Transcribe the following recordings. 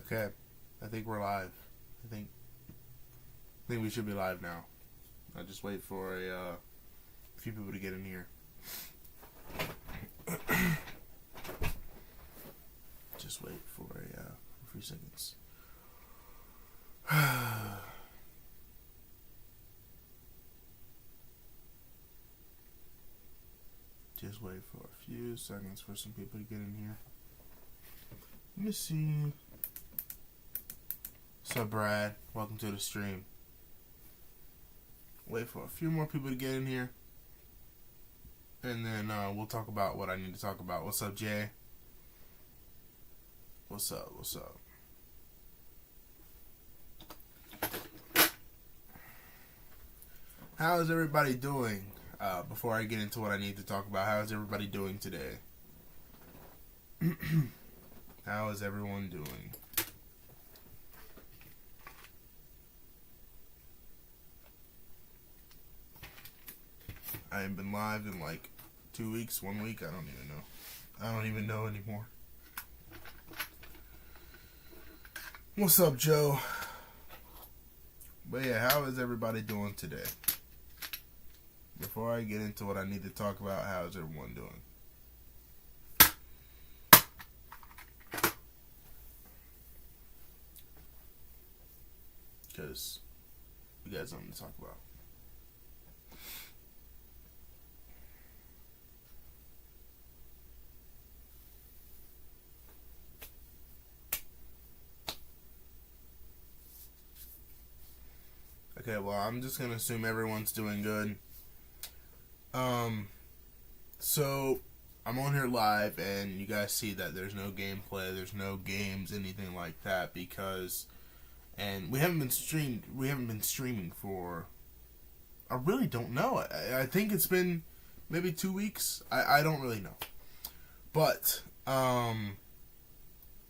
Okay, I think we're live. I think we should be live now. I'll just wait for a few people to get in here. Just wait for a few seconds. Just wait for a few seconds for some people to get in here. Let me see. What's up, Brad? Welcome to the stream. Wait for a few more people to get in here. And then we'll talk about what I need to talk about. What's up, Jay? What's up? How is everybody doing? Before I get into what I need to talk about, how is everybody doing today? How is everyone doing? I haven't been live in like 2 weeks, 1 week, I don't even know. I don't even know anymore. What's up, Joe? But yeah, how is everybody doing today? Before I get into what I need to talk about, how is everyone doing? Because we got something to talk about. Okay, well, I'm just going to assume everyone's doing good. So, I'm on here live, and you guys see that there's no gameplay, there's no games, anything like that, because, and we haven't been streaming for, I really don't know. I think it's been maybe 2 weeks. I don't really know. But,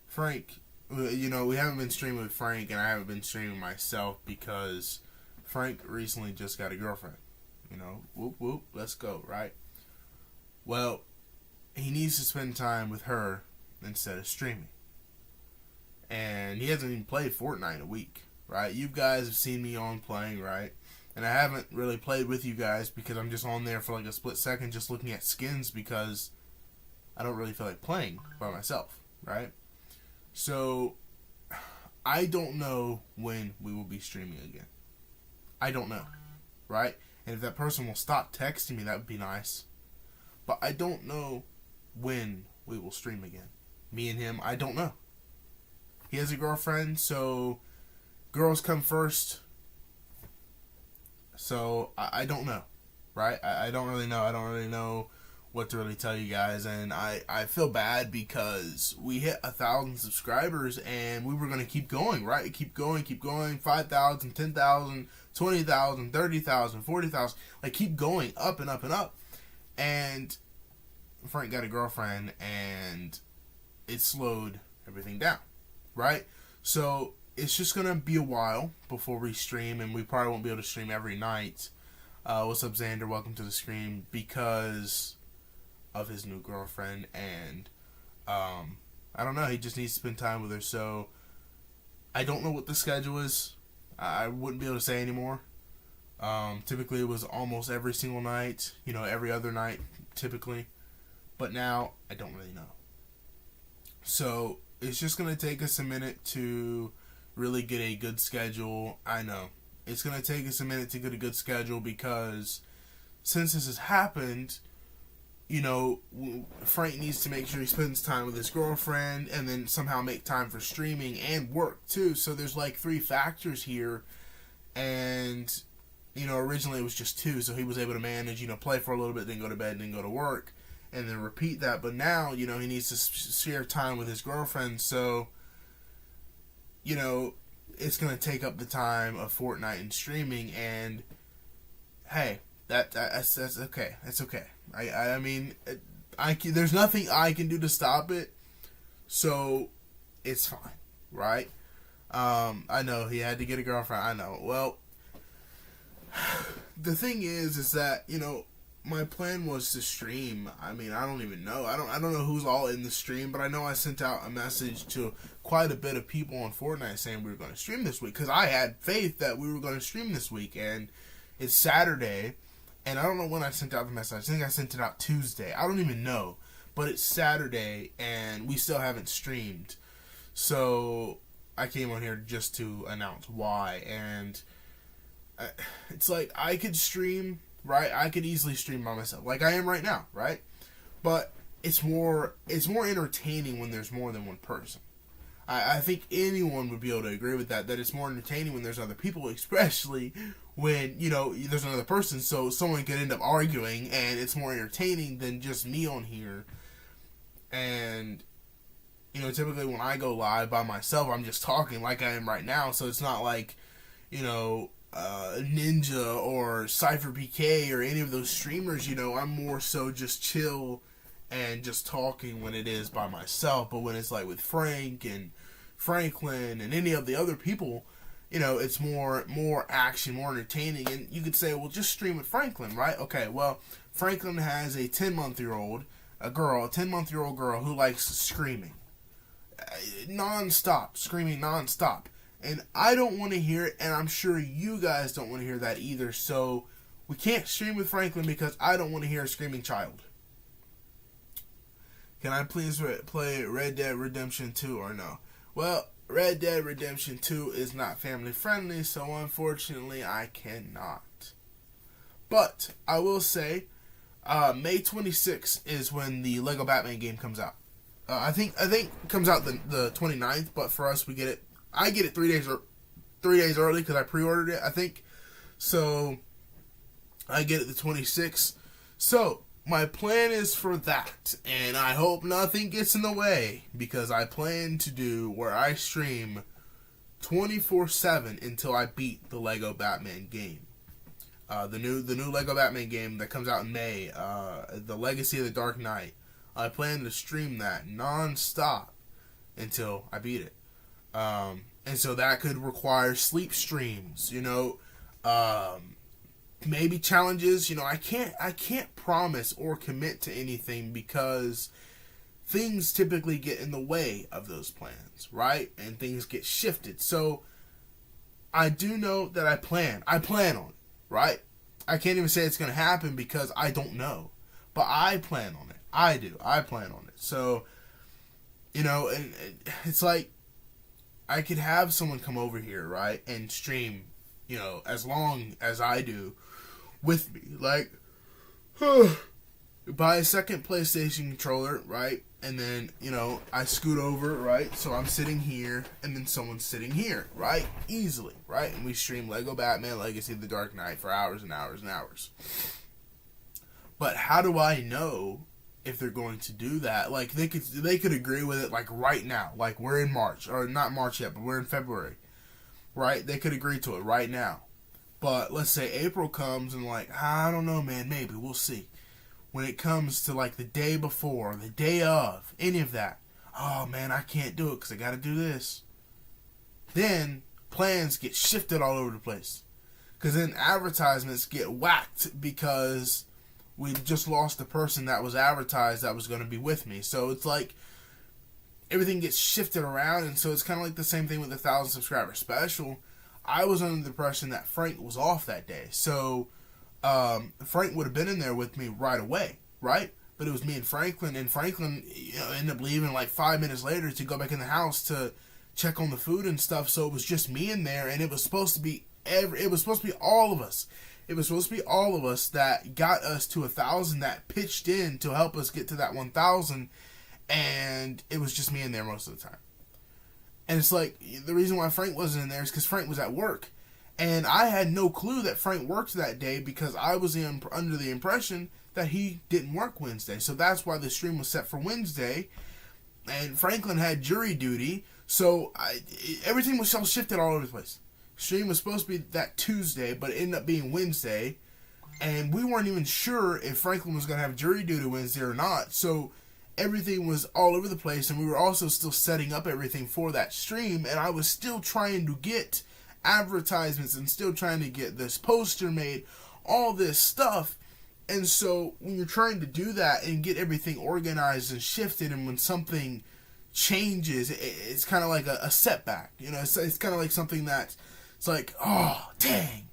Frank, we haven't been streaming with Frank, and I haven't been streaming myself because Frank recently just got a girlfriend. Whoop, whoop, let's go, right? Well, he needs to spend time with her instead of streaming. And he hasn't even played Fortnite in a week, right? You guys have seen me on playing, right? And I haven't really played with you guys because I'm just on there for like a split second just looking at skins because I don't really feel like playing by myself, right? So, I don't know when we will be streaming again. I don't know, right? And if that person will stop texting me, that would be nice. But I don't know when we will stream again. Me and him, I don't know. He has a girlfriend, so girls come first. So I don't know, right? I don't really know. I don't really know what to really tell you guys. And I feel bad because we hit 1,000 subscribers and we were going to keep going, right? Keep going. 5,000, 10,000, 20,000, 30,000, 40,000. Like, keep going up and up and up. And Frank got a girlfriend and it slowed everything down, right? So it's just going to be a while before we stream, and we probably won't be able to stream every night. What's up, Xander? Welcome to the stream. Because of his new girlfriend, and I don't know, he just needs to spend time with her. So I don't know what the schedule is. I wouldn't be able to say anymore. Typically it was almost every single night, every other night typically, but now I don't really know. So it's just going to take us a minute to really get a good schedule. I know it's going to take us a minute to get a good schedule because since this has happened, Frank needs to make sure he spends time with his girlfriend and then somehow make time for streaming and work too. So there's like 3 factors here. And, originally it was just 2. So he was able to manage, play for a little bit, then go to bed, then go to work, and then repeat that. But now, he needs to share time with his girlfriend. So, it's going to take up the time of Fortnite and streaming. And, hey, that's okay. That's okay. I mean, there's nothing I can do to stop it, so it's fine, right? I know he had to get a girlfriend. I know. Well, the thing is that my plan was to stream. I mean, I don't even know. I don't know who's all in the stream, but I know I sent out a message to quite a bit of people on Fortnite saying we were going to stream this week, because I had faith that we were going to stream this week, and it's Saturday, and I don't know when I sent out the message. I think I sent it out Tuesday. I don't even know, but it's Saturday, and we still haven't streamed. So I came on here just to announce why, and it's like I could stream, right? I could easily stream by myself, like I am right now, right? But it's more entertaining when there's more than one person. I think anyone would be able to agree with that it's more entertaining when there's other people, especially when, there's another person, so someone could end up arguing, and it's more entertaining than just me on here. And, typically when I go live by myself, I'm just talking like I am right now, so it's not like, Ninja or Cypher PK or any of those streamers, I'm more so just chill and just talking when it is by myself. But when it's like with Frank and Franklin and any of the other people, it's more action, more entertaining. And you could say, well, just stream with Franklin, right? Okay, well, Franklin has a 10-month-old girl who likes screaming non-stop, screaming non-stop. And I don't want to hear it, and I'm sure you guys don't want to hear that either. So we can't stream with Franklin because I don't want to hear a screaming child. Can I please play Red Dead Redemption 2 or no? Well, Red Dead Redemption 2 is not family friendly, so unfortunately I cannot. But I will say, May 26th is when the Lego Batman game comes out. I think it comes out the 29th, but for us I get it 3 days early because I pre-ordered it, I think. So I get it the 26th. So my plan is for that, and I hope nothing gets in the way, because I plan to do where I stream 24/7 until I beat the Lego Batman game. The new Lego Batman game that comes out in May, the Legacy of the Dark Knight. I plan to stream that non-stop until I beat it. And so that could require sleep streams, maybe challenges. I can't promise or commit to anything because things typically get in the way of those plans, right? And things get shifted. So I do know that I plan on it, right? I can't even say it's going to happen because I don't know, but I plan on it. I plan on it. So, and it's like, I could have someone come over here, right, and stream, as long as I do with me. Like, buy a second PlayStation controller, right, and then, I scoot over, right, so I'm sitting here, and then someone's sitting here, right, easily, right, and we stream Lego Batman Legacy of the Dark Knight for hours and hours and hours. But how do I know if they're going to do that? Like, they could agree with it, like, right now. Like, we're in March. Or, not March yet, but we're in February. Right? They could agree to it right now. But, let's say April comes and, like, I don't know, man, maybe. We'll see. When it comes to, like, the day before, the day of, any of that. Oh, man, I can't do it because I got to do this. Then, plans get shifted all over the place. Because then advertisements get whacked because we just lost the person that was advertised that was going to be with me. So it's like everything gets shifted around, and so it's kind of like the same thing with the 1,000 subscriber special. I was under the impression that Frank was off that day. So Frank would have been in there with me right away, right? But it was me and Franklin ended up leaving like 5 minutes later to go back in the house to check on the food and stuff. So it was just me in there, and it was supposed to be all of us. It was supposed to be all of us that got us to 1,000, that pitched in to help us get to that 1,000, and it was just me in there most of the time. And it's like, the reason why Frank wasn't in there is because Frank was at work. And I had no clue that Frank worked that day because I was under the impression that he didn't work Wednesday. So that's why the stream was set for Wednesday. And Franklin had jury duty, so everything was all shifted all over the place. Stream was supposed to be that Tuesday, but it ended up being Wednesday, and we weren't even sure if Franklin was going to have jury duty Wednesday or not, so everything was all over the place, and we were also still setting up everything for that stream, and I was still trying to get advertisements and still trying to get this poster made, all this stuff, And so when you're trying to do that and get everything organized and shifted, and when something changes, it's kind of like a setback. You know, it's kind of like something that it's like, oh, dang.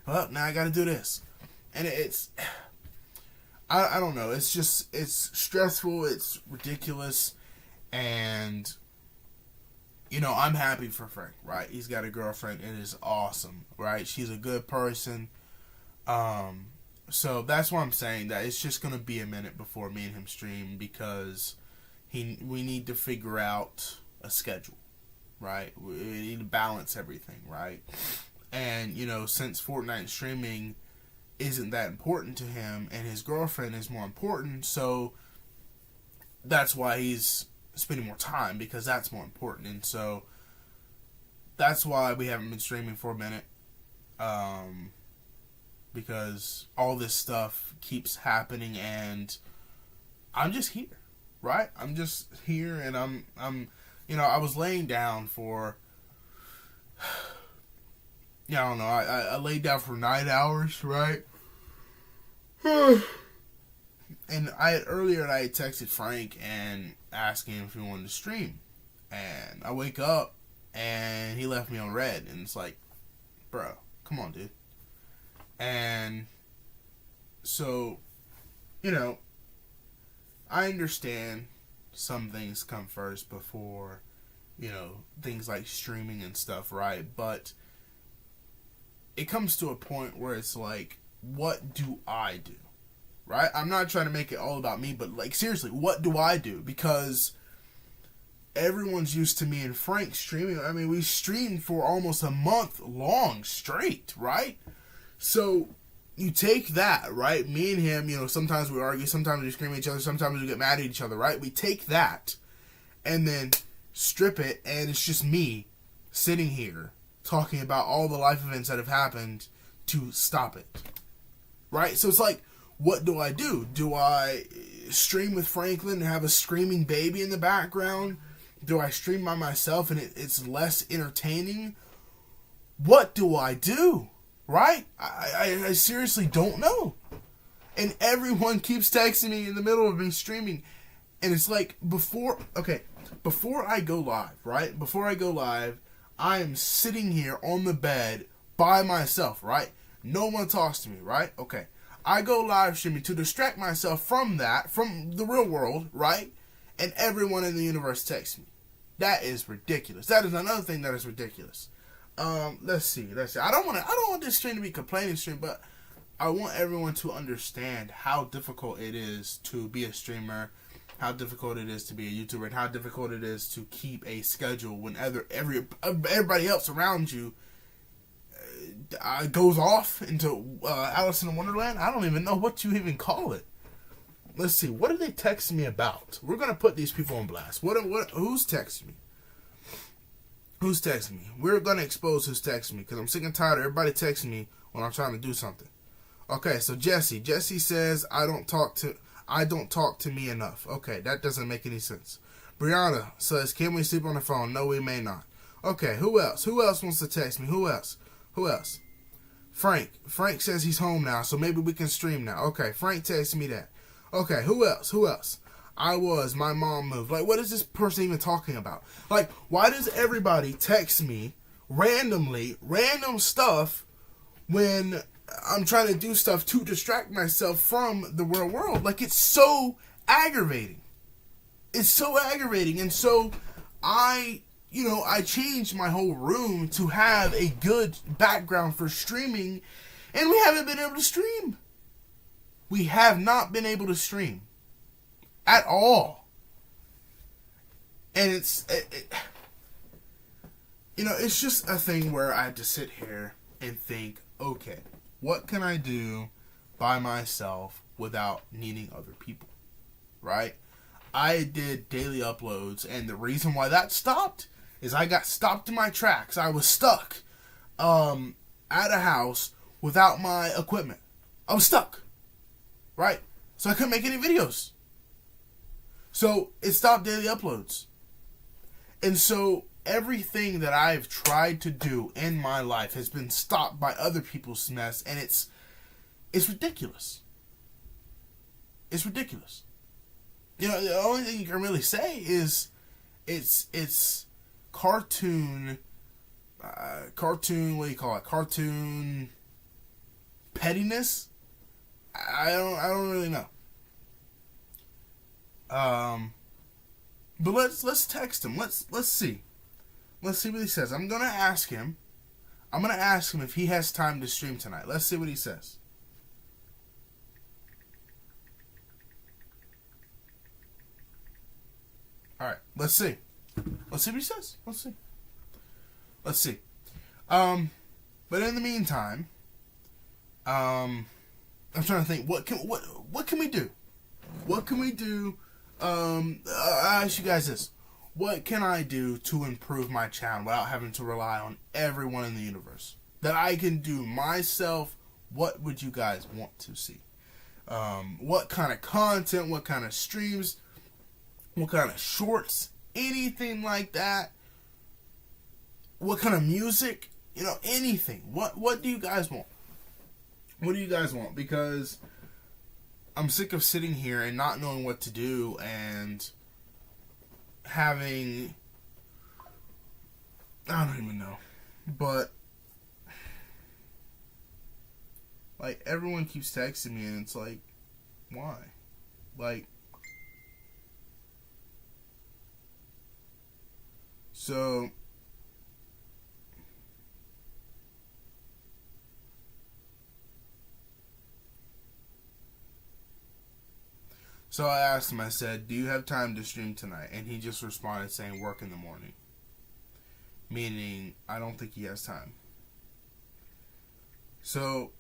Well, now I got to do this. And I don't know. It's just, it's stressful. It's ridiculous. And, you know, I'm happy for Frank, right? He's got a girlfriend. It is awesome, right? She's a good person. So that's why I'm saying that it's just going to be a minute before me and him stream, because we need to figure out a schedule, right? We need to balance everything, right? And, you know, since Fortnite streaming isn't that important to him and his girlfriend is more important, so that's why he's spending more time, because that's more important. And so that's why we haven't been streaming for a minute, because all this stuff keeps happening, and I'm just here, right? I'm just here, and I'm you know, I was laying down for, yeah, I don't know, I laid down for 9 hours, right? And earlier I had texted Frank and asking him if he wanted to stream, and I wake up and he left me on red, and it's like, bro, come on, dude. And so, you know, I understand some things come first before, you know, things like streaming and stuff, right? But it comes to a point where it's like, what do I do? Right? I'm not trying to make it all about me, but like, seriously, what do I do? Because everyone's used to me and Frank streaming. I mean, we streamed for almost a month long straight, right? So you take that, right? Me and him, you know, sometimes we argue, sometimes we scream at each other, sometimes we get mad at each other, right? We take that and then strip it, and it's just me sitting here talking about all the life events that have happened to stop it, right? So it's like, what do I do? Do I stream with Franklin and have a screaming baby in the background? Do I stream by myself and it's less entertaining? What do I do? Right? I seriously don't know. And everyone keeps texting me in the middle of me streaming. And it's like, before I go live, right? Before I go live, I am sitting here on the bed by myself, right? No one talks to me, right? Okay. I go live streaming to distract myself from that, from the real world, right? And everyone in the universe texts me. That is ridiculous. That is another thing that is ridiculous. Let's see. I don't want this stream to be a complaining stream, but I want everyone to understand how difficult it is to be a streamer, how difficult it is to be a YouTuber, and how difficult it is to keep a schedule when everybody else around you goes off into Alice in Wonderland. I don't even know what you even call it. Let's see. What are they texting me about? We're gonna put these people on blast. Who's texting me? Who's texting me? We're gonna expose who's texting me, because I'm sick and tired of everybody texting me when I'm trying to do something. Okay, so Jesse says I don't talk to me enough. Okay, that doesn't make any sense. Brianna says, can we sleep on the phone? No, we may not. Okay, who else? Who else wants to text me? Who else? Frank says he's home now, so maybe we can stream now. Okay, Frank texted me that. Okay, who else? My mom moved. Like, what is this person even talking about? Like, why does everybody text me random stuff when I'm trying to do stuff to distract myself from the real world? Like, it's so aggravating. And so I changed my whole room to have a good background for streaming, and we haven't been able to stream. We have not been able to stream at all. And it's just a thing where I have to sit here and think, okay, what can I do by myself without needing other people, right? I did daily uploads, and the reason why that stopped is I got stopped in my tracks. I was stuck at a house without my equipment. I was stuck, right? So I couldn't make any videos. So it stopped daily uploads. And so everything that I've tried to do in my life has been stopped by other people's mess, and it's ridiculous. It's ridiculous. The only thing you can really say is it's cartoon. Cartoon. What do you call it? Cartoon pettiness. I don't really know. But let's text him. Let's see. Let's see what he says. I'm gonna ask him if he has time to stream tonight. Let's see what he says. Alright, let's see. Let's see what he says. Let's see. But in the meantime, I'm trying to think what can we do? What can we do? I ask you guys this. What can I do to improve my channel without having to rely on everyone in the universe? That I can do myself. What would you guys want to see? What kind of content? What kind of streams? What kind of shorts? Anything like that? What kind of music? Anything. What do you guys want? What do you guys want? Because I'm sick of sitting here and not knowing what to do and having... I don't even know. But like, everyone keeps texting me and it's like, why? Like, so I asked him, I said, do you have time to stream tonight? And he just responded saying, work in the morning. Meaning, I don't think he has time. So,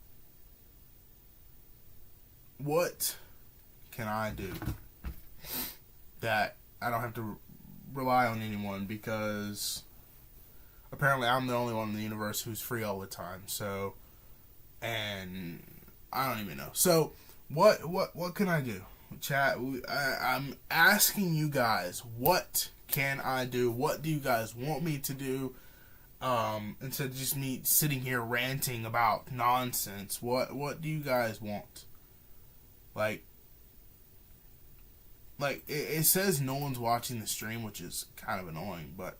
what can I do that I don't have to rely on anyone? Because apparently I'm the only one in the universe who's free all the time. So, and I don't even know. So, what can I do? Chat, I'm asking you guys, what can I do? What do you guys want me to do? Instead of just me sitting here ranting about nonsense, what do you guys want? Like it says no one's watching the stream, which is kind of annoying, but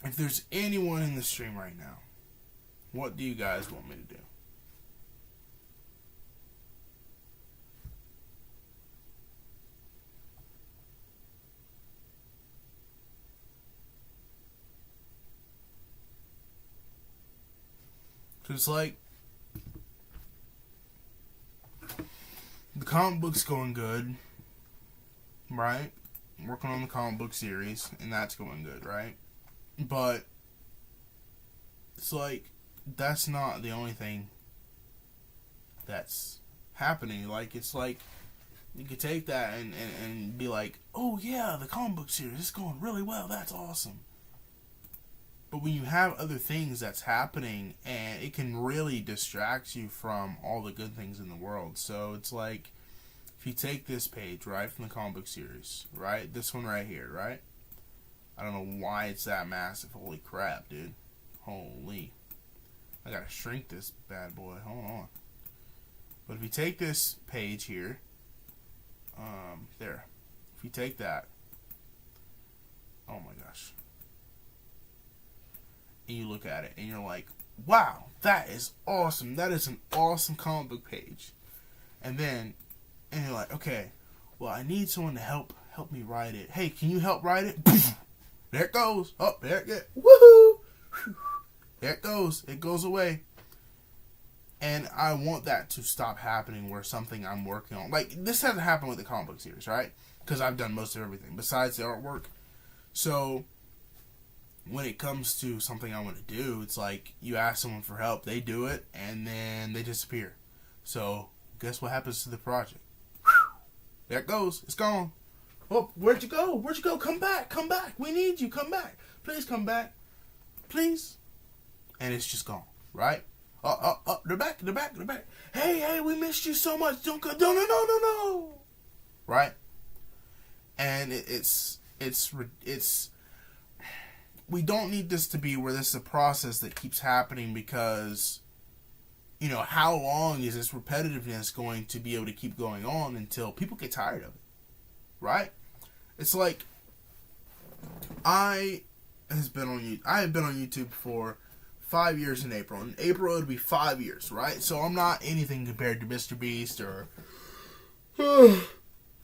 if there's anyone in the stream right now, what do you guys want me to do? Because, like, the comic book's going good, right? I'm working on the comic book series, and that's going good, right? But it's like, that's not the only thing that's happening. Like, it's like, you could take that and be like, oh yeah, the comic book series is going really well, that's awesome. But when you have other things that's happening, and it can really distract you from all the good things in the world. So it's like, if you take this page, right, from the comic book series, right, this one right here, right, I don't know why it's that massive. Holy crap, dude. Holy. I gotta shrink this bad boy. Hold on. But if you take this page here, there. If you take that, oh my gosh. And you look at it and you're like, wow, that is awesome. That is an awesome comic book page. And you're like, okay, well, I need someone to help me write it. Hey, can you help write it? There it goes. Oh, there it goes. Woohoo! There it goes. It goes away. And I want that to stop happening where something I'm working on, like, this hasn't happened with the comic book series, right? Because I've done most of everything besides the artwork. So when it comes to something I want to do, it's like you ask someone for help, they do it, and then they disappear. So guess what happens to the project? There it goes. It's gone. Oh, where'd you go? Where'd you go? Come back. Come back. We need you. Come back. Please come back. Please. And it's just gone, right? Oh, they're back. They're back. They're back. Hey, we missed you so much. Don't go. No. Right? And it's we don't need this to be where this is a process that keeps happening because how long is this repetitiveness going to be able to keep going on until people get tired of it, right? It's like I have been on YouTube for 5 years in April. In April, it would be 5 years, right? So I'm not anything compared to Mr. Beast or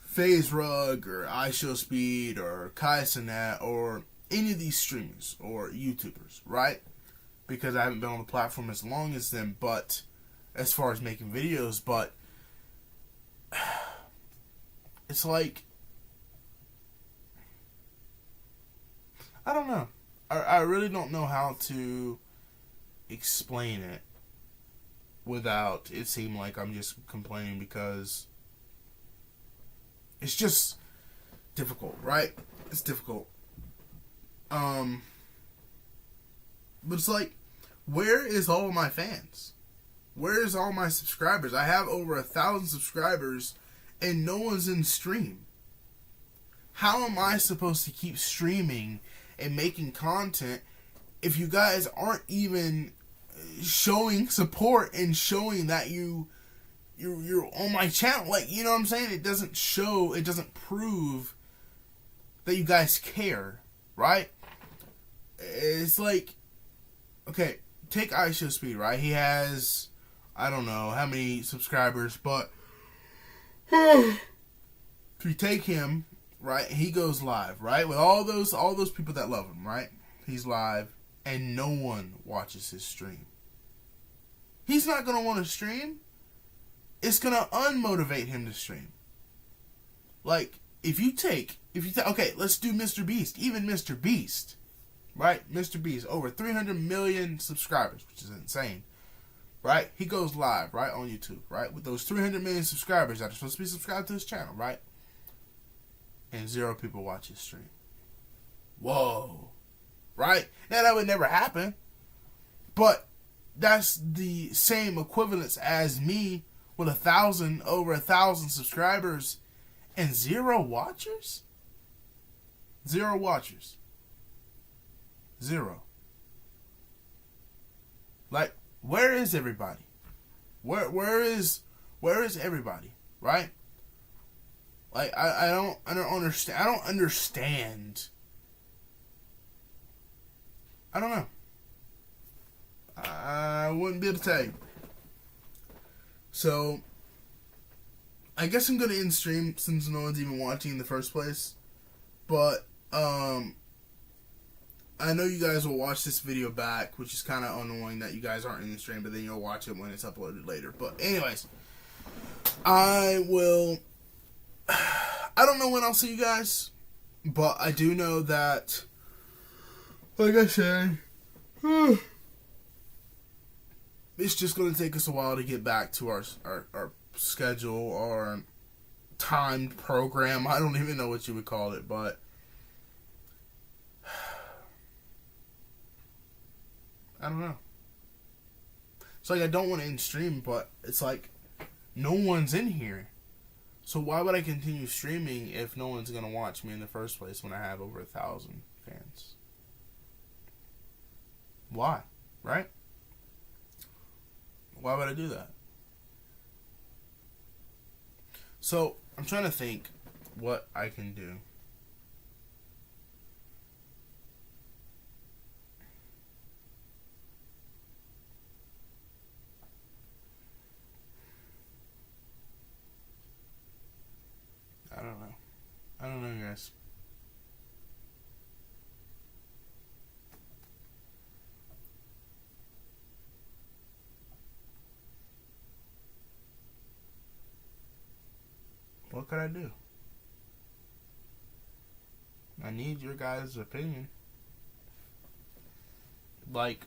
FaZe Rug or iShowSpeed or Kai Cenat or any of these streamers or YouTubers, right? Because I haven't been on the platform as long as them, but as far as making videos, but it's like, I don't know. I really don't know how to explain it without it seem like I'm just complaining, because it's just difficult, right? It's difficult. But it's like, where is all of my fans? Where is all my subscribers? I have over 1,000 subscribers and no one's in stream. How am I supposed to keep streaming and making content if you guys aren't even showing support and showing that you're on my channel? Like, you know what I'm saying? It doesn't show, it doesn't prove that you guys care, right? It's like, okay, take iShowSpeed, right? He has, I don't know how many subscribers, but if you take him, right, he goes live, right, with all those people that love him, right? He's live, and no one watches his stream. He's not gonna want to stream. It's gonna unmotivate him to stream. Like, if you take, okay, let's do Mr. Beast. Even Mr. Beast, right? Mr. Beast, over 300 million subscribers, which is insane, right? He goes live, right, on YouTube, right, with those 300 million subscribers that are supposed to be subscribed to his channel, right? And 0 people watch his stream. Whoa. Right? Now, that would never happen. But that's the same equivalence as me with over 1,000 subscribers and 0 watchers? 0 watchers. 0. Like, where is everybody? Where is everybody? Right? Like, I don't understand. I don't understand. I don't know. I wouldn't be able to tell you. So, I guess I'm gonna end stream since no one's even watching in the first place. But I know you guys will watch this video back, which is kind of annoying that you guys aren't in the stream, but then you'll watch it when it's uploaded later. But anyways, I don't know when I'll see you guys, but I do know that, like I said, it's just going to take us a while to get back to our schedule, our timed program. I don't even know what you would call it, but I don't know. It's like, I don't want to end stream, but it's like, no one's in here. So why would I continue streaming if no one's going to watch me in the first place when I have over 1,000 fans? Why? Right? Why would I do that? So, I'm trying to think what I can do. I don't know, guys. What could I do? I need your guys' opinion. Like,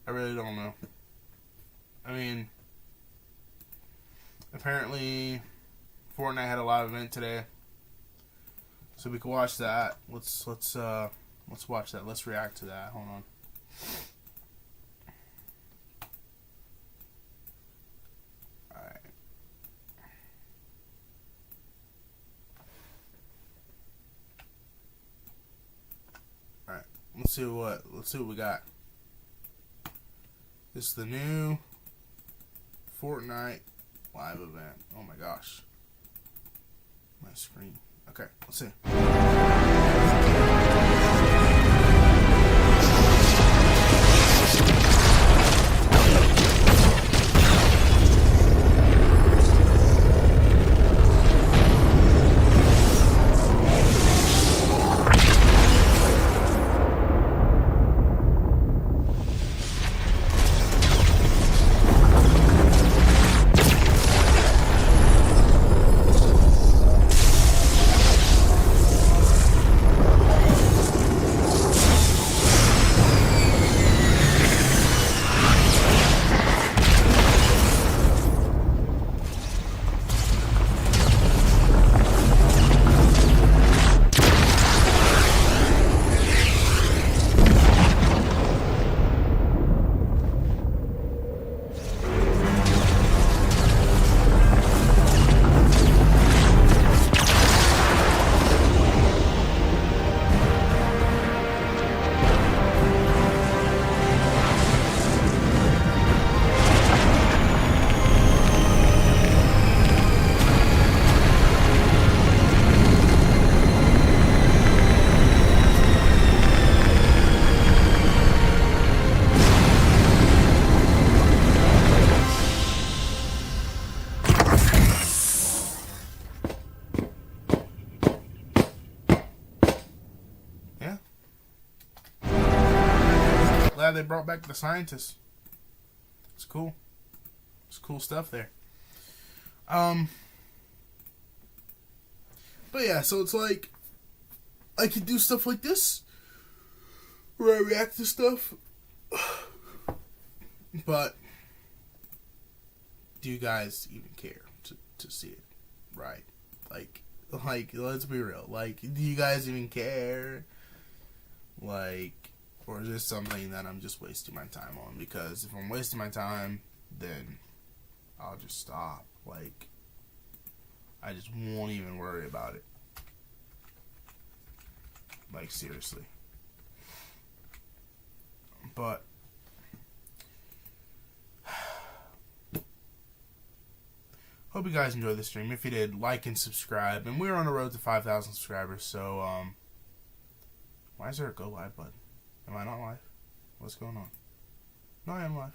I really don't know. I mean, apparently Fortnite had a live event today, so we can watch that. Let's watch that. Let's react to that. Hold on. All right. see what we got. This is the new Fortnite live event. Oh my gosh. My screen. Okay, let's see. Yeah. Glad they brought back the scientists. It's cool. It's cool stuff there. But yeah, so it's like I can do stuff like this where I react to stuff. But do you guys even care to see it? Right. Like let's be real. Like, do you guys even care? Like, or is this something that I'm just wasting my time on? Because if I'm wasting my time, then I'll just stop. Like, I just won't even worry about it. Like, seriously. But hope you guys enjoyed the stream. If you did, like and subscribe. And we're on the road to 5,000 subscribers. So, why is there a go live button? Am I not live? What's going on? No, I am live.